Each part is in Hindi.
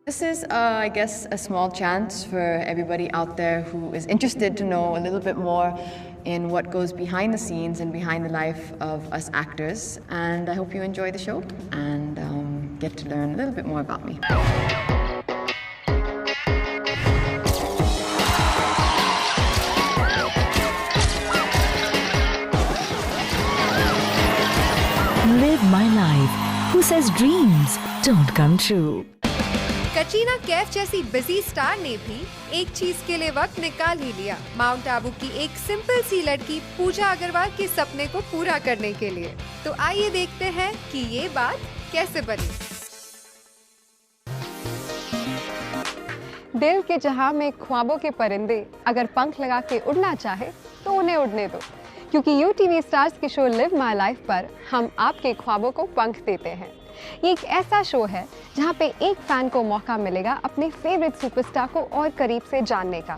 This is, I guess, a small chance for everybody out there who is interested to know a little bit more in what goes behind the scenes and behind the life of us actors. And I hope you enjoy the show and get to learn a little bit more about me. Live my life. Who says dreams don't come true? Katrina Kaif जैसी बिजी स्टार ने भी एक चीज के लिए वक्त निकाल ही लिया, माउंट आबू की एक सिंपल सी लड़की पूजा अग्रवाल के सपने को पूरा करने के लिए। तो आइए देखते हैं कि ये बात कैसे बनी। दिल के जहां में ख्वाबों के परिंदे अगर पंख लगा के उड़ना चाहे तो उन्हें उड़ने दो, क्योंकि यूटीवी स्टार्स के शो लिव माई लाइफ पर हम आपके ख्वाबों को पंख देते हैं। ये एक ऐसा शो है जहाँ पे एक फैन को मौका मिलेगा अपने फेवरेट सुपरस्टार को और करीब से जानने का।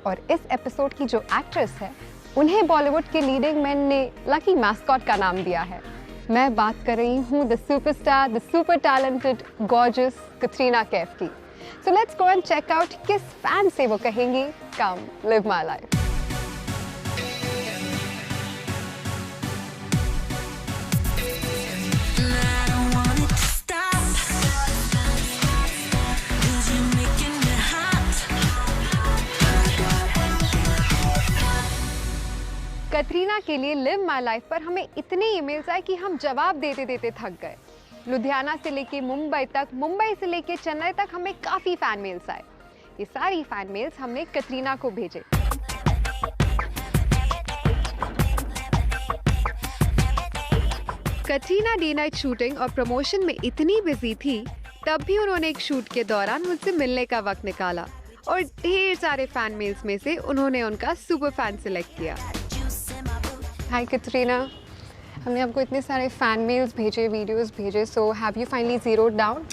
और इस एपिसोड की जो एक्ट्रेस है, उन्हें बॉलीवुड के लीडिंग मैन ने लकी मैस्कॉट का नाम दिया है। मैं बात कर रही हूँ the superstar, the super talented, gorgeous Katrina Kaif की। So let's go and check out किस फैन से वो कहेंगी come live my life. Katrina के लिए लिव माई लाइफ पर हमें इतने ईमेल्स आए कि हम जवाब देते देते थक गए। लुधियाना से लेके मुंबई तक, मुंबई से लेके चेन्नई तक हमें काफ़ी फ़ैन मेल्स आए। ये सारी फ़ैन मेल्स हमने कटरीना को भेजे। कटरीना डे नाइट शूटिंग और प्रमोशन में इतनी बिजी थी, तब भी उन्होंने एक शूट के दौरान मुझसे मिलने का वक्त निकाला और ढेर सारे फ़ैन मेल्स में से उन्होंने उनका सुपर फैन सिलेक्ट किया। हाय कटरीना, हमने आपको इतने सारे फ़ैन मेल्स भेजे, वीडियोस भेजे, so have you finally zeroed down?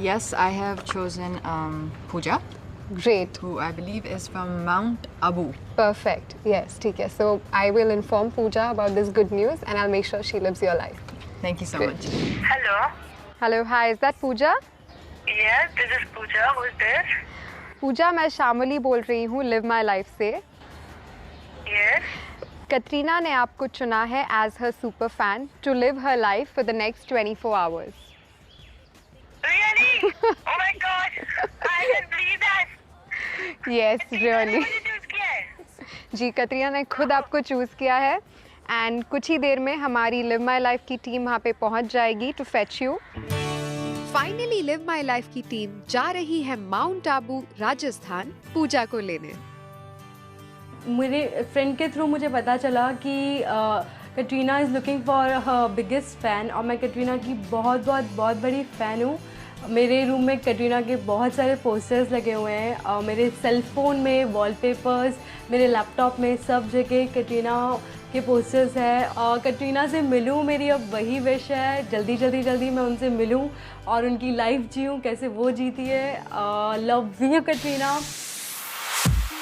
Yes, I have chosen Pooja, great, who I believe is from Mount Abu. Perfect, yes, ठीक है। So I will inform Pooja about this good news and I make sure she lives your life. Thank you so Good. much. Hello. Hello, hi, is that Pooja? Yes, this is Pooja. Who is this? Pooja, मैं शामली बोल रही हूँ लिव माई लाइफ से। Yes. कटरीना ने आपको चुना है as her super fan to live her life for the next 24 hours. Really? Oh my God! I can't believe that. Yes, really. मुझे choose किया है? जी, कटरीना ने खुद आपको चूज़ किया है एंड कुछ ही देर में हमारी लिव माई लाइफ की टीम वहाँ पे पहुँच जाएगी to fetch you. Finally live my life की टीम जा रही है माउंट आबू, राजस्थान, पूजा को लेने। मेरे फ्रेंड के थ्रू मुझे पता चला कि Katrina is looking for her biggest fan और मैं कटरीना की बहुत बड़ी फ़ैन हूँ। मेरे रूम में कटरीना के बहुत सारे पोस्टर्स लगे हुए हैं, मेरे सेल फ़ोन में, वॉलपेपर्स, मेरे लैपटॉप में, सब जगह कटरीना के पोस्टर्स हैं। कटरीना से मिलूँ, मेरी अब वही विश है, जल्दी मैं उनसे मिलूँ और उनकी लाइफ जीऊँ कैसे वो जीती है। Love you Katrina.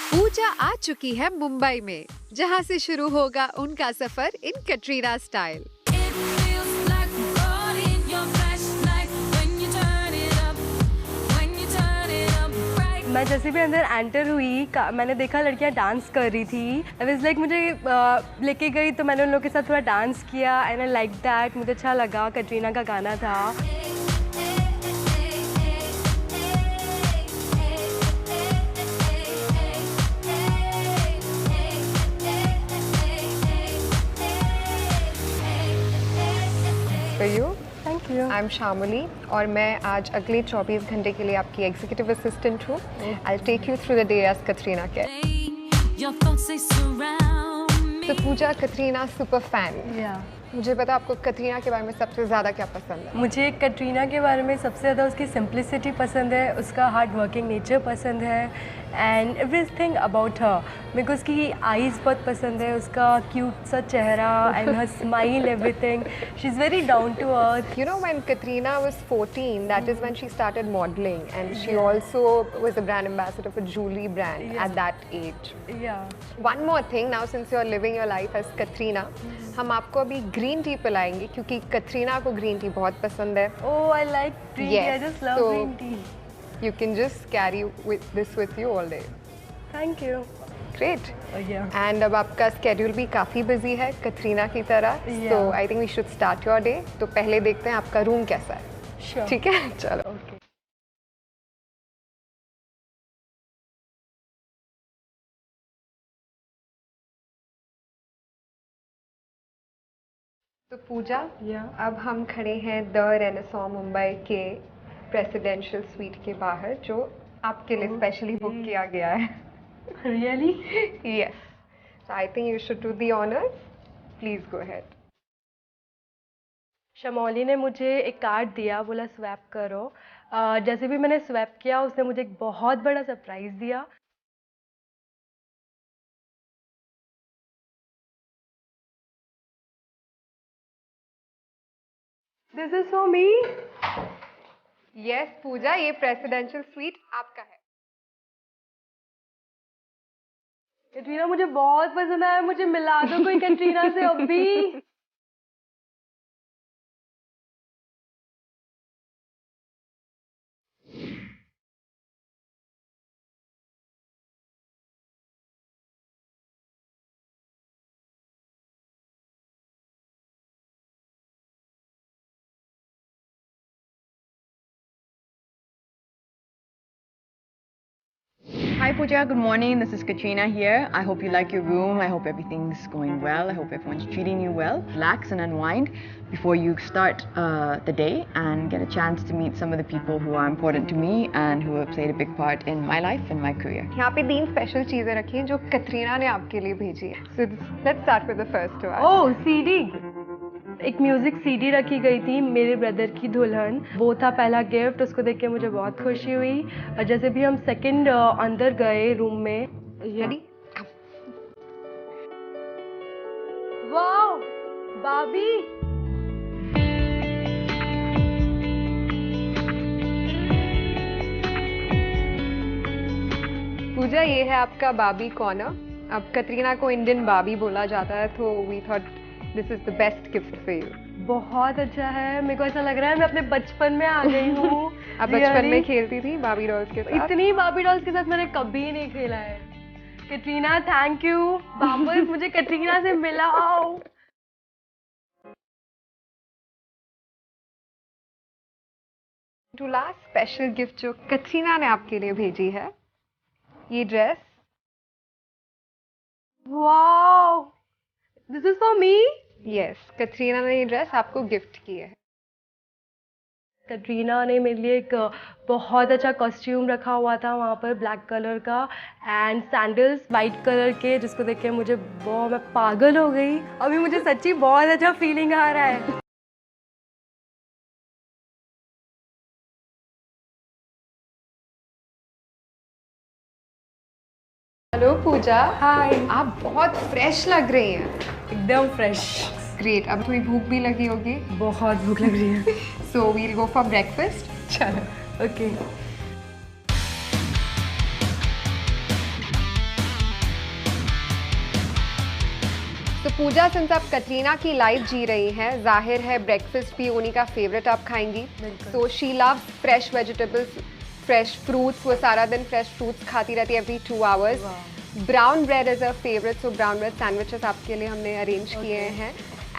पूजा आ चुकी है मुंबई में, जहां से शुरू होगा उनका सफर इन कटरीना स्टाइल। मैं जैसे भी अंदर एंटर हुई, मैंने देखा लड़कियां डांस कर रही थी। आई वाज लाइक, मुझे लेके गई तो मैंने उन लोगों के साथ थोड़ा डांस किया एंड आई लाइक दैट। मुझे अच्छा लगा, कटरीना का गाना था। For you? Thank you. I am Shamli और मैं आज अगले 24 घंटे के लिए आपकी एग्जीक्यूटिव असिस्टेंट हूँ। I take you through the day as Katrina Kaif. तो पूजा, कटरीना सुपर फैन, या मुझे पता आपको कटरीना के बारे में सबसे ज़्यादा क्या पसंद है? मुझे कटरीना के बारे में सबसे ज़्यादा उसकी सिंप्लिसिटी पसंद है, उसका हार्ड वर्किंग नेचर पसंद है एंड एवरीथिंग अबाउट हर। मेरे को उसकी आईज़ बहुत पसंद है, उसका क्यूट सा चेहरा and her smile, everything. She is very down to earth. You know, when Katrina was 14, that is when she started modeling, and she also was the brand ambassador for Julie brand at that age. या One more thing, now since you're living your life as Katrina, हम आपको अभी ग्रीन टी पिलाएंगे क्योंकि कटरीना को ग्रीन टी बहुत पसंद है। Oh, I like green tea, I Yes, just love so- green tea. You can just carry this with you all day. Thank you. Great. Yeah. And अब आपका schedule भी काफ़ी busy है कतरीना की तरह. So I think we should start your day. तो पहले देखते हैं आपका room कैसा है. Sure. ठीक है, चलो. Okay. तो पूजा, Yeah. अब हम खड़े हैं द रेनेसॉ मुंबई के प्रेसिडेंशियल स्वीट के बाहर, जो आपके लिए स्पेशली बुक किया गया है. Really? Yes. So I think you should do the honors. Please go ahead. शमौली ने मुझे एक कार्ड दिया, बोला स्वैप करो. जैसे भी मैंने स्वैप किया उसने मुझे एक बहुत बड़ा सरप्राइज दिया. This is for me. Yes, पूजा, ये प्रेसिडेंशियल स्वीट आपका है. कैटरीना मुझे बहुत पसंद आया, मुझे मिला दो कोई कैटरीना से अभी. Hi Pooja, good morning. This is Katrina here. I hope you like your room. I hope everything's going well. I hope everyone's treating you well. Relax and unwind before you start the day and get a chance to meet some of the people who are important to me and who have played a big part in my life and my career. यहाँ पे 3 स्पेशल चीजें रखी हैं जो कतरीना ने आपके लिए भेजी है. So let's start with the first one. Oh, CD. एक म्यूजिक CD रखी गई थी, मेरे ब्रदर की दुल्हन. वो था पहला गिफ्ट. उसको देख के मुझे बहुत खुशी हुई. और जैसे भी हम सेकंड अंदर गए रूम में. Ready? वाओ, बाबी. पूजा, ये है आपका बाबी कॉर्नर. अब कतरीना को इंडियन बाबी बोला जाता है, तो we thought this is the best gift for you. बहुत अच्छा है. मेरे को ऐसा लग रहा है मैं अपने बचपन में आ गई हूँ. आप बचपन में खेलती थी बाबी डॉल्स के साथ? इतनी बाबी डॉल्स के साथ मैंने कभी नहीं खेला है. Katrina, thank you. वापस मुझे कैटरीना से मिलाओ. टू लास्ट स्पेशल गिफ्ट जो कतरीना ने आपके लिए भेजी है, ये dress. Wow, this is for me. Yes, Katrina ने ये ड्रेस आपको गिफ्ट की है. कैटरीना ने मेरे लिए एक बहुत अच्छा कॉस्ट्यूम रखा हुआ था वहाँ पर, ब्लैक कलर का, एंड सैंडल्स वाइट कलर के, जिसको देख के मुझे बहुत, मैं पागल हो गई. अभी मुझे सच्ची बहुत अच्छा फीलिंग आ रहा है. हेलो पूजा. हाय. आप बहुत फ्रेश लग रही हैं. एकदम फ्रेश. ग्रेट. अब थोड़ी भूख भी लगी होगी. बहुत भूख लग रही है. So we'll go for breakfast. चलो. ओके. तो पूजा, सिंस आप कतरीना की लाइफ जी रही हैं, जाहिर है ब्रेकफास्ट भी उन्हीं का फेवरेट आप खाएंगी. So she loves fresh vegetables, fresh fruits. वो सारा दिन फ्रेश फ्रूट्स खाती रहती है every 2 hours. Brown bread is a favourite, so brown bread sandwiches आपके लिए हमने अरेंज किए हैं.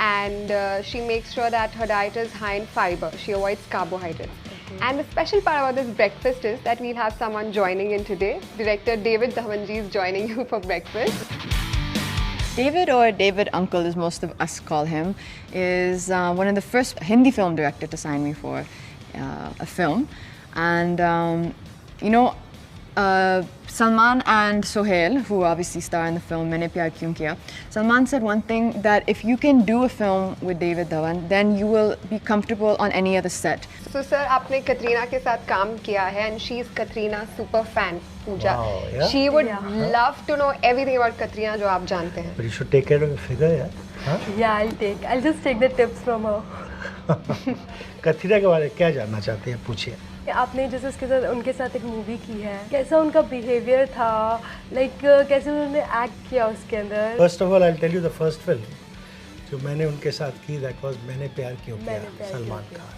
And she makes sure that her diet is high in fiber. She avoids carbohydrates. And the special part about this breakfast is that we'll have someone joining in today. Director David Dhawanji is joining you for breakfast. David, or David Uncle as most of us call him, is one of the first Hindi film director to sign me for a film. And you know, Salman and Sohail, who obviously star in the film Maine Pyar Kyun Kiya, Salman said one thing, that if you can do a film with David Dhawan, then you will be comfortable on any other set. So sir, आपने कतरीना के साथ काम किया है, and she is Katrina super fan. Pooja, Wow, yeah? she would love to know everything about Katrina जो आप जानते हैं. But you should take care of your figure, yeah? Huh? Yeah, I'll just take the tips from her. Katrina के बारे में क्या जानना चाहते हैं, पूछिए. आपने जैसे उसके साथ, उनके साथ एक मूवी की है, कैसा उनका बिहेवियर था, लाइक कैसे उन्होंने एक्ट किया उसके अंदर. First of all, I'll tell you the first film. जो मैंने उनके साथ की दैट वाज मैंने प्यार क्यों किया, सलमान खान।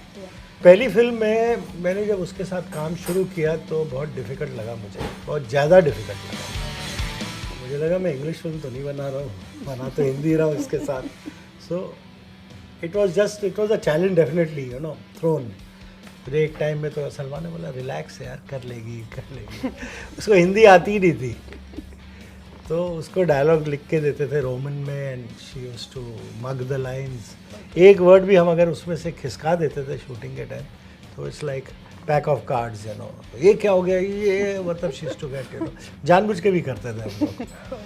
पहली फिल्म में मैंने जब उसके साथ काम शुरू किया तो बहुत डिफ़िकल्ट लगा मुझे, बहुत ज़्यादा डिफ़िकल्ट लगा। मुझे लगा मैं इंग्लिश फिल्म तो नहीं बना रहा हूँ, बना तो हिंदी रहा हूँ इसके साथ। So it was a challenge definitely, you know, throne. फिर एक टाइम में तो सलमान ने बोला रिलैक्स यार, कर लेगी। उसको हिंदी आती ही नहीं थी, तो उसको डायलॉग लिख के देते थे रोमन में and she used to mug the lines. एक वर्ड भी हम अगर उसमें से खिसका देते थे शूटिंग के टाइम तो it's like pack of cards, you know, ये क्या हो गया, ये मतलब she used to get, you know, जानबूझ के भी करते थे हम लोग।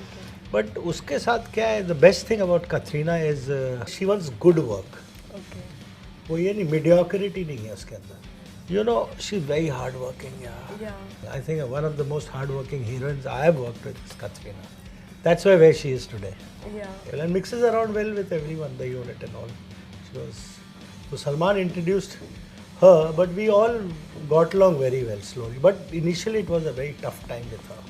बट उसके साथ क्या है, the best thing about Katrina is she wants good work. वो ये नहीं, मीडियोक्रिटी नहीं है उसके अंदर। You know, she's very hardworking. Yeah. I think one of the most hardworking heroines I have worked with is Katrina. That's why where she is today. Yeah. Well, and mixes around well with everyone, the unit and all. She was. So Salman introduced her, but we all got along very well slowly. But initially it was a very tough time with her.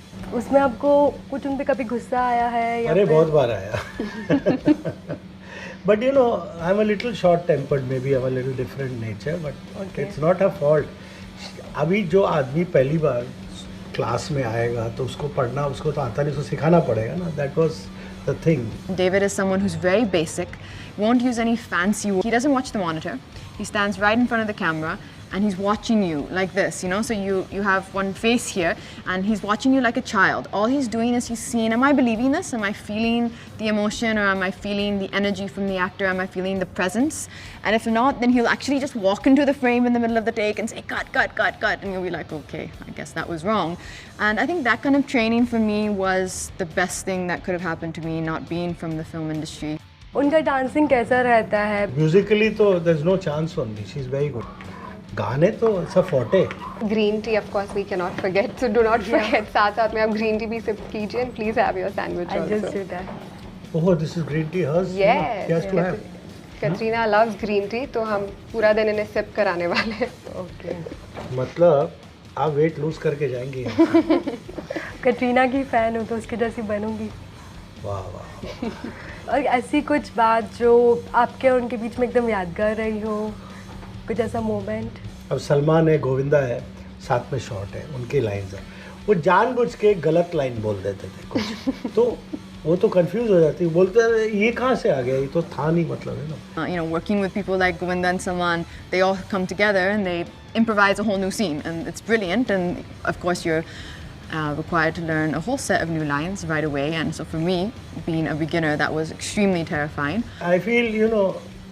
उसमें आपको कुछ उन पे कभी गुस्सा आया है या अरे फिर- बहुत बार आया. But you know, I'm a little short-tempered. Maybe I'm a little different nature, but it's not her fault. अभी जो आदमी पहली बार क्लास में आएगा तो उसको पढ़ना, उसको तो आता नहीं, उसको सिखाना पड़ेगा ना. That was the thing. David is someone who's very basic, won't use any fancy. He doesn't watch the monitor. He stands right in front of the camera and he's watching you like this, you know. So you have one face here and he's watching you like a child. All he's doing is he's seeing, am I believing this? Am I feeling the emotion, or am I feeling the energy from the actor? Am I feeling the presence? And if not, then he'll actually just walk into the frame in the middle of the take and say cut, cut, cut, cut, and you'll be like, okay, I guess that was wrong. And I think that kind of training for me was the best thing that could have happened to me, not being from the film industry. उनका डांसिंग कैसा रहता है? Musically तो there's no chance on me. She's very good. गाने तो सब forte. Green tea of course we can not forget, so do not forget, साथ साथ में आप ग्रीन टी भी सिप कीजिए and please have your sandwich I just also. do that. Oh, this is green tea. Hers. Yes. She has to have. Katrina loves green tea, तो हम पूरा दिन इन्हें सिप कराने वाले हैं। Okay. मतलब आप वेट लूज करके जाएंगी. कटरीना की फैन हो तो उसकी जैसी बनूंगी। वाह वाह. और ऐसी कुछ बात जो आपके और उनके बीच में एकदम यादगार रही हो, कुछ ऐसा मोमेंट? अब सलमान है, गोविंदा है, साथ में शॉट है, उनकी लाइंस है. वो जानबूझ के गलत लाइन बोल देते थे कुछ, तो वो तो कंफ्यूज हो जाती, बोलते हैं ये कहाँ से आ गया, ये तो था नहीं, मतलब है ना. You know, working with people like Govinda and Salman, they all come together and they improvise a whole new scene, and it's brilliant. And of course, you're required to learn a whole set of new lines right away. And so for me, being a beginner, that was extremely terrifying. I feel, you know,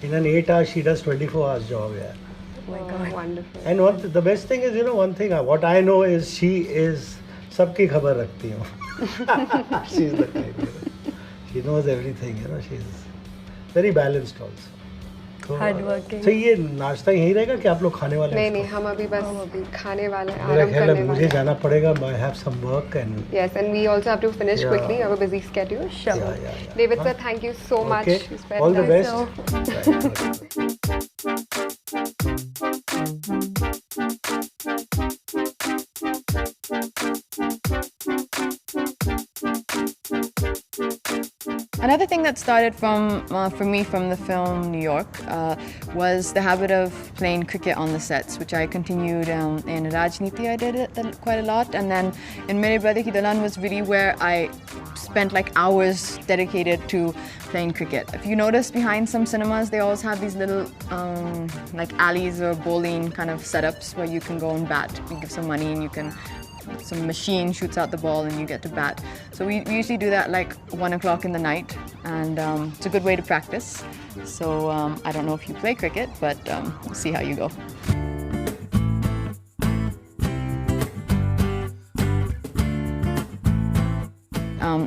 in an 8 hours she does 24 hours job. Yeah. Oh my God. Wonderful. And the best thing is, you know, one thing what I know is she is सबकी खबर रखती हूँ. She is the type, you know. She knows everything, you know. She is very balanced also. तो Hardworking. तो ये नाश्ता यहीं रहेगा कि आप लोग खाने वाले हैं नहीं इसको? नहीं, हम अभी बस खाने वाले हैं, मेरा आराम ख्याल करने है वाले मुझे हैं। जाना पड़ेगा. I have some work and Yes, and we also have to finish Yeah. quickly. Our busy schedule. Sure. yeah. David sir, thank you so much. Okay. You spared All the time. best. Right. Another thing that started for me from the film New York was the habit of playing cricket on the sets, which I continued in Rajniti. I did it quite a lot, and then in Mere Brother Ki Dulan was really where I spent like hours dedicated to playing cricket. If you notice behind some cinemas, they always have these little like alleys or bowling kind of setups where you can go and bat. You give some money and you can. Some machine shoots out the ball and you get to bat. So we usually do that like 1 o'clock in the night, and it's a good way to practice. So I don't know if you play cricket, but we'll see how you go.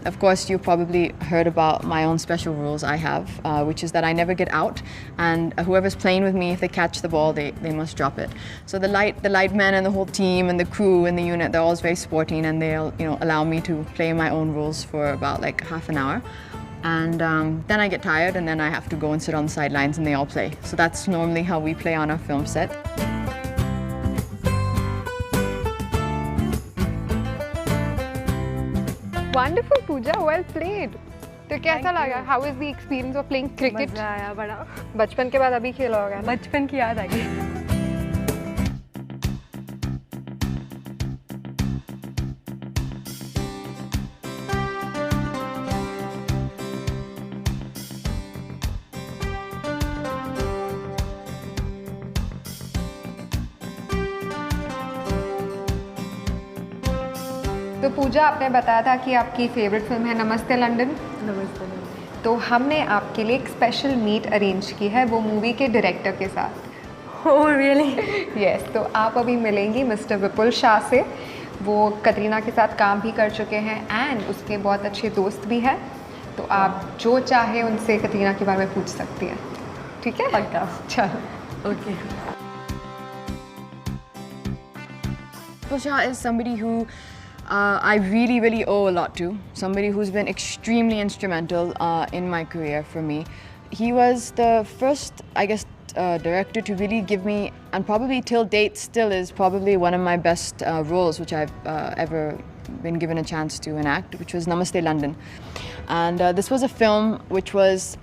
Of course, you've probably heard about my own special rules I have, which is that I never get out, and whoever's playing with me, if they catch the ball, they must drop it. So the light men and the whole team and the crew in the unit, they're always very sporting, and they'll allow me to play my own rules for about like half an hour. And then I get tired, and then I have to go and sit on the sidelines, and they all play. So that's normally how we play on our film set. Wonderful, Pooja. Well played. तो कैसा लगा? How is the experience of playing cricket? मज़ा आया बड़ा, बचपन के बाद अभी खेला होगा ना? बचपन की याद आ गई। तो पूजा, आपने बताया था कि आपकी फेवरेट फिल्म है नमस्ते लंदन। नमस्ते। तो हमने आपके लिए एक स्पेशल मीट अरेंज की है वो मूवी के डायरेक्टर के साथ। Oh really? यस, तो आप अभी मिलेंगी मिस्टर विपुल शाह से। वो कतरीना के साथ काम भी कर चुके हैं एंड उसके बहुत अच्छे दोस्त भी हैं। तो आप जो चाहे उनसे कतरीना के बारे में पूछ सकती हैं, ठीक है? पक्का। चलो। Okay. Vipul Shah is somebody who I really owe a lot to. Somebody who's been extremely instrumental in my career for me. He was the first, I guess, director to really give me, and probably till date still is probably one of my best roles which I've ever been given a chance to enact, which was Namaste London. And this was a film which was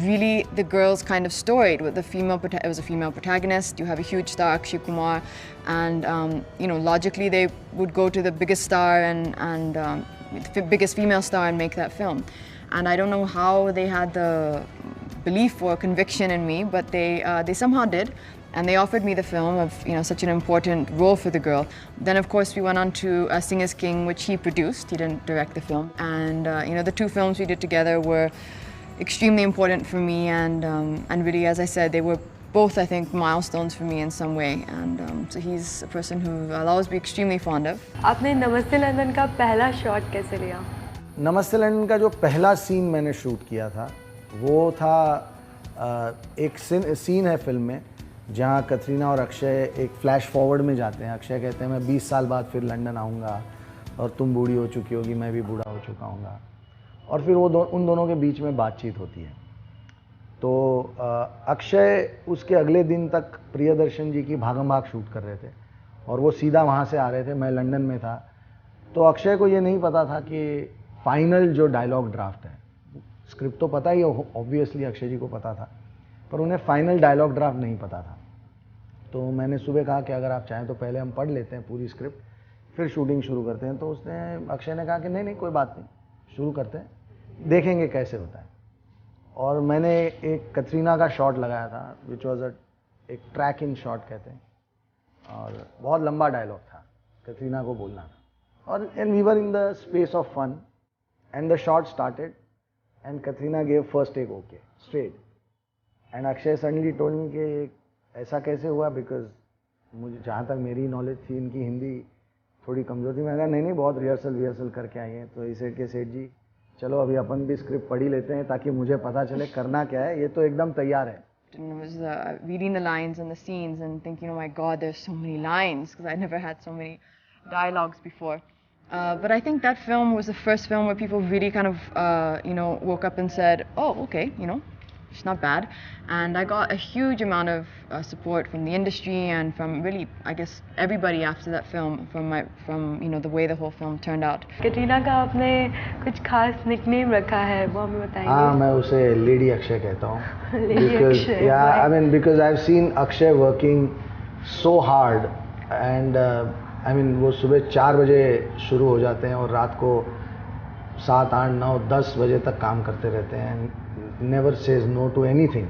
really the girls' kind of story. With the it was a female protagonist. You have a huge star, Akshay Kumar, and you know, logically they would go to the biggest star and biggest female star and make that film. And I don't know how they had the belief or conviction in me, but they somehow did. And they offered me the film of, you know, such an important role for the girl. Then of course we went on to Sing is King, which he produced. He didn't direct the film. And you know, the two films we did together were extremely important for me, and really, as I said, they were both, I think, milestones for me in some way. And so he's a person who I'll always be extremely fond of. आपने नमस्ते लंदन का पहला शॉट कैसे लिया? नमस्ते लंदन का जो पहला सीन मैंने शूट किया था वो था एक सीन है फिल्म में जहाँ कतरीना और अक्षय एक फ्लैश फॉरवर्ड में जाते हैं। अक्षय कहते हैं मैं 20 साल बाद फिर लंदन आऊँगा और तुम बूढ़ी हो चुकी होगी, मैं भी बूढ़ा हो चुका हूँगा। और फिर वो उन दोनों के बीच में बातचीत होती है। तो अक्षय उसके अगले दिन तक प्रियदर्शन जी की भागम भाग शूट कर रहे थे और वो सीधा वहाँ से आ रहे थे, मैं लंदन में था। तो अक्षय को ये नहीं पता था कि फाइनल जो डायलॉग ड्राफ्ट है, स्क्रिप्ट तो पता ही ऑब्वियसली अक्षय जी को पता था, पर उन्हें फाइनल डायलॉग ड्राफ्ट नहीं पता था। तो मैंने सुबह कहा कि अगर आप चाहें तो पहले हम पढ़ लेते हैं पूरी स्क्रिप्ट, फिर शूटिंग शुरू करते हैं। तो उसने, अक्षय ने कहा कि नहीं कोई बात नहीं, शुरू करते हैं, देखेंगे कैसे होता है। और मैंने एक कतरीना का शॉट लगाया था, विच वॉज एक ट्रैक इन शॉट कहते हैं, और बहुत लंबा डायलॉग था, कतरीना को बोलना था। और and we were in the space of fun and the shot started and Katrina gave first take okay straight and Akshay suddenly told me कि ऐसा कैसे हुआ, बिकॉज मुझे जहाँ तक मेरी नॉलेज थी इनकी हिंदी थोड़ी कमज़ोर थी। मैंने कहा नहीं बहुत रिहर्सल करके आई हैं। तो ही सेड के सेठ जी चलो अभी अपन भी स्क्रिप्ट पढ़ ही लेते हैं ताकि मुझे पता चले करना क्या है, ये तो एकदम तैयार है। And I was reading the lines and the scenes and thinking, oh my God, there's so many lines, because I never had so many dialogues before. But I think that film was the first film where people really kind of, you know, woke up and said, oh, okay, you know, it's not bad. And I got a huge amount of support from the industry and from really, I guess, everybody after that film, from you know, the way the whole film turned out. Katrina का आपने कुछ खास निकनेम रखा है, वो हमें बताएंगे? हाँ, मैं उसे लेडी अक्षय कहता हूँ। Lady Akshay, yeah, I mean because I've seen Akshay working so hard and I mean वो सुबह 4 बजे शुरू हो जाते हैं और रात को 7, 8, 9, 10 बजे तक काम करते रहते हैं, never says no to anything.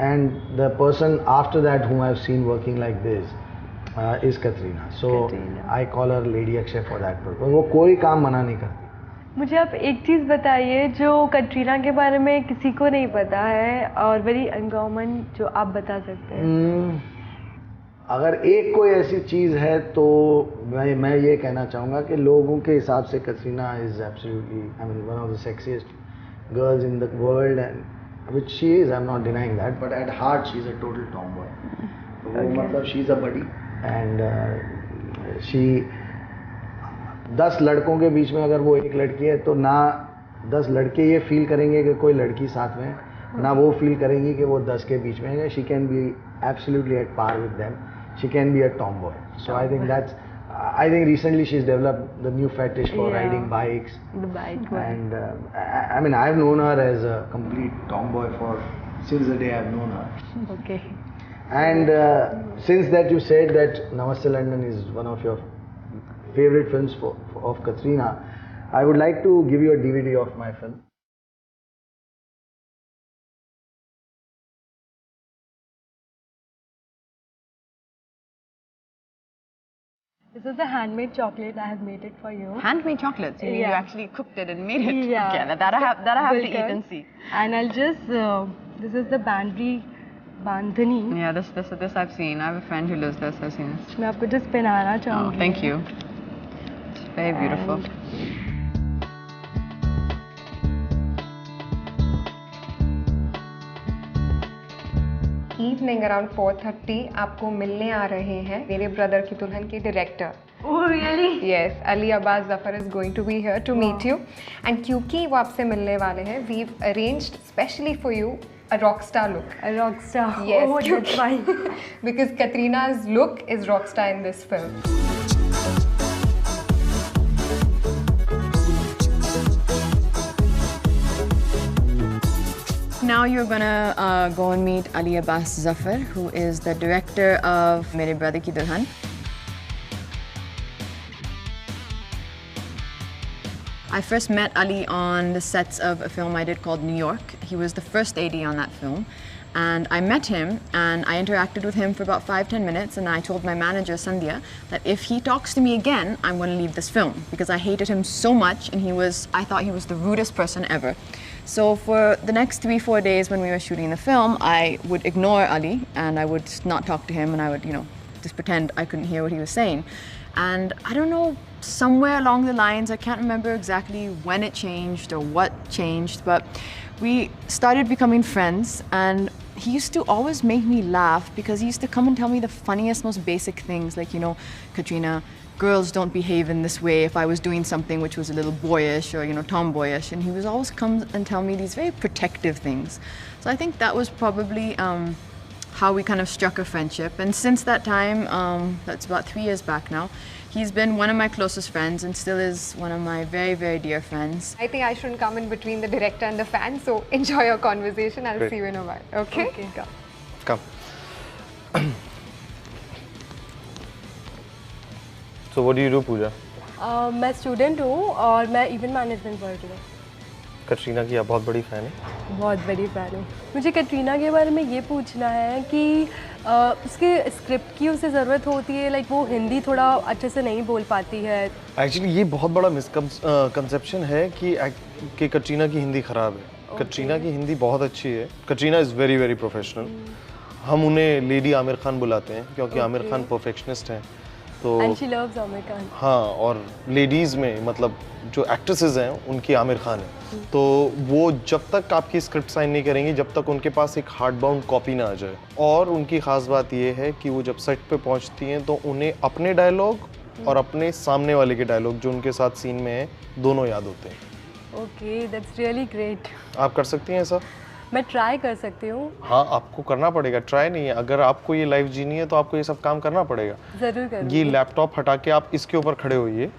And the person after that whom I've seen working like this is Katrina. So Katrina. I call her Lady Akshay for that purpose. वो कोई काम मना नहीं करती। मुझे आप एक चीज़ बताइए जो कटरीना के बारे में किसी को नहीं पता है और वेरी अनकॉमन, जो आप बता सकते हैं। अगर एक कोई ऐसी चीज़ है तो मैं ये कहना चाहूँगा कि लोगों के हिसाब से Katrina is absolutely, I mean, one of the sexiest girls in the world, and which she is, I'm not denying that, but at heart she's a total tomboy. तो मतलब she's a buddy and she 10 लड़कों के बीच में अगर वो एक लड़की है तो ना 10 लड़के ये फील करेंगे कि कोई लड़की साथ में, ना वो फील करेंगी कि वो 10 के बीच में है। She can be absolutely at par with them. She can be a tomboy. So I think that's I think recently she's developed the new fetish for riding bikes. The bike one. And I mean, I've known her as a complete tomboy since the day I've known her. Okay. And since that you said that Namaste London is one of your favorite films of Katrina, I would like to give you a DVD of my film. This is a handmade chocolate. I have made it for you. Handmade chocolates. You mean you actually cooked it and made it? Yeah. Okay, that I have to eat and see. And I'll just this is the bandhani. Yeah, this I've seen. I have a friend who lives there, so I've seen this. मैं आपको just पहनाना Oh, चाहूँगी. thank you. It's very beautiful. Evening around 4:30 आपको मिलने आ रहे हैं मेरे ब्रदर की दुल्हन के director. Oh really? Yes, Ali Abbas Zafar is going to be here to meet you. And क्योंकि वो आपसे मिलने वाले हैं, we've arranged specially for you a rock star look. A rock star. Yes, Oh, that's fine. because Katrina's look is rock star in this film. Now you're gonna go and meet Ali Abbas Zafar, who is the director of Mere Brother Ki Dulhan. I first met Ali on the sets of a film I did called New York. He was the first AD on that film. And I met him and I interacted with him for about 5-10 minutes, and I told my manager Sandhya that if he talks to me again, I'm going to leave this film because I hated him so much and I thought he was the rudest person ever. So for the next 3-4 days when we were shooting the film, I would ignore Ali and I would not talk to him, and I would, just pretend I couldn't hear what he was saying. And I don't know, somewhere along the lines, I can't remember exactly when it changed or what changed, but we started becoming friends, and he used to always make me laugh because he used to come and tell me the funniest, most basic things like, Katrina, girls don't behave in this way if I was doing something which was a little boyish or, tomboyish. And he would always come and tell me these very protective things. So I think that was probably how we kind of struck a friendship. And since that time, that's about 3 years back now, he's been one of my closest friends and still is one of my very, very dear friends. I think I shouldn't come in between the director and the fan, so enjoy your conversation. I'll see you in a while. Okay? Come. So what do you do, Pooja? मैं स्टूडेंट हूँ और मैं इवेंट मैनेजमेंट पढ़ रही हूँ. कटरीना की आप बहुत बड़ी फ़ैन है. बहुत बड़ी फ़ैन हूँ. मुझे कटरीना के बारे में ये पूछना है कि उसके स्क्रिप्ट की उसे ज़रूरत होती है, लाइक वो हिंदी थोड़ा अच्छे से नहीं बोल पाती है. एक्चुअली ये बहुत बड़ा मिसकंसेप्शन है कि कटरीना की हिंदी ख़राब है. कटरीना की हिंदी बहुत अच्छी है. Katrina is very very professional. हम उन्हें लेडी आमिर खान बुलाते हैं क्योंकि आमिर खान परफेक्शनिस्ट हैं. तो And she loves Aamir Khan. हाँ, और लेडीज़ में मतलब जो एक्ट्रेसेस हैं उनकी आमिर खान है. तो वो जब तक आपकी स्क्रिप्ट साइन नहीं करेंगी जब तक उनके पास एक हार्ड बाउंड कॉपी ना आ जाए. और उनकी ख़ास बात ये है कि वो जब सेट पे पहुंचती हैं तो उन्हें अपने डायलॉग और अपने सामने वाले के डायलॉग जो उनके साथ सीन में है दोनों याद होते हैं. Okay, that's really great. आप कर सकती हैं ऐसा? मैं ट्राई कर सकती हूँ. हाँ, आपको करना पड़ेगा. ट्राई नहीं है, अगर आपको ये लाइफ जीनी है तो आपको ये सब काम करना पड़ेगा. ज़रूर करूँगी. ये लैपटॉप हटा के आप इसके ऊपर खड़े होइए,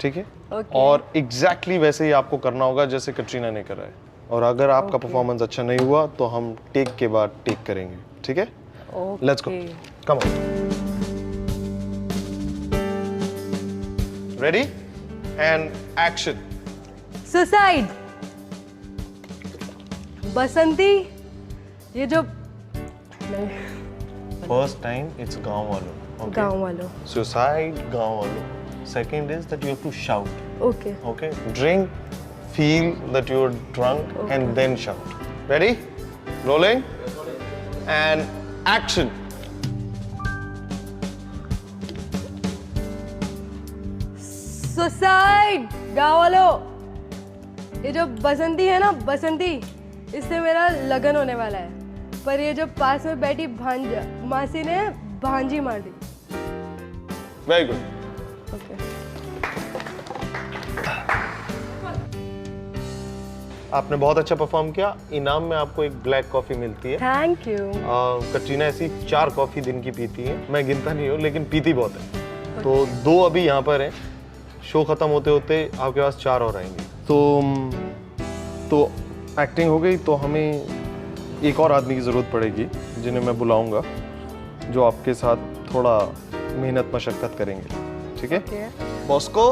ठीक है? Okay. और एग्जैक्टली वैसे ही आपको करना होगा जैसे कटरीना ने करा है. और अगर आपका परफॉर्मेंस अच्छा नहीं हुआ तो हम टेक के बाद टेक करेंगे, ठीक है? Let's go. Come on. Ready and action. Suicide. Basanti, ये जो फर्स्ट टाइम इट्स गांव वालों. Okay. गाँव वालों. Suicide, गांव वालों. Second is that you have to shout. Okay. Okay? Drink, feel that you're drunk, and then shout. Ready? Rolling. And action. Suicide, गाँव वालों. ये जो बसंती है ना, बसंती, इससे मेरा लगन होने वाला है. पर ये जो पास में बैठी भांजा मासी ने भांजी मार दी. Very good. ओके. आपने बहुत अच्छा परफॉर्म किया. इनाम में आपको एक ब्लैक कॉफी मिलती है. Thank you. कटरीना ऐसी 4 कॉफी दिन की पीती है. मैं गिनता नहीं हूँ लेकिन पीती बहुत है. तो 2 अभी यहाँ पर हैं, शो ख़त्म होते होते आपके पास 4 और आएंगे। तो एक्टिंग हो गई, तो हमें एक और आदमी की ज़रूरत पड़ेगी जिन्हें मैं बुलाऊंगा, जो आपके साथ थोड़ा मेहनत मशक्क़त करेंगे, ठीक है? Bosco.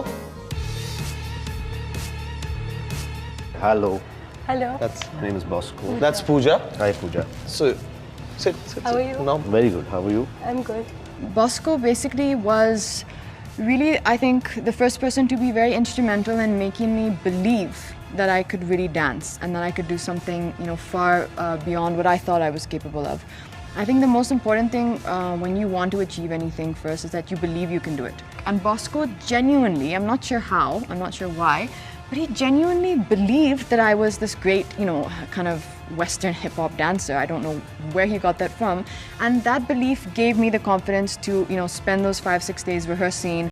Hello, hello, my name is Bosco. That's Pooja. Hi, Pooja. So, sit. How are you? Now, Very good. How are you? I am good. Bosco basically was really, I think, the first person to be very instrumental in making me believe that I could really dance and that I could do something, far beyond what I thought I was capable of. I think the most important thing when you want to achieve anything first is that you believe you can do it. And Bosco genuinely, I'm not sure how, I'm not sure why, but he genuinely believed that I was this great, kind of Western hip-hop dancer. I don't know where he got that from. And that belief gave me the confidence to, spend those 5-6 days rehearsing.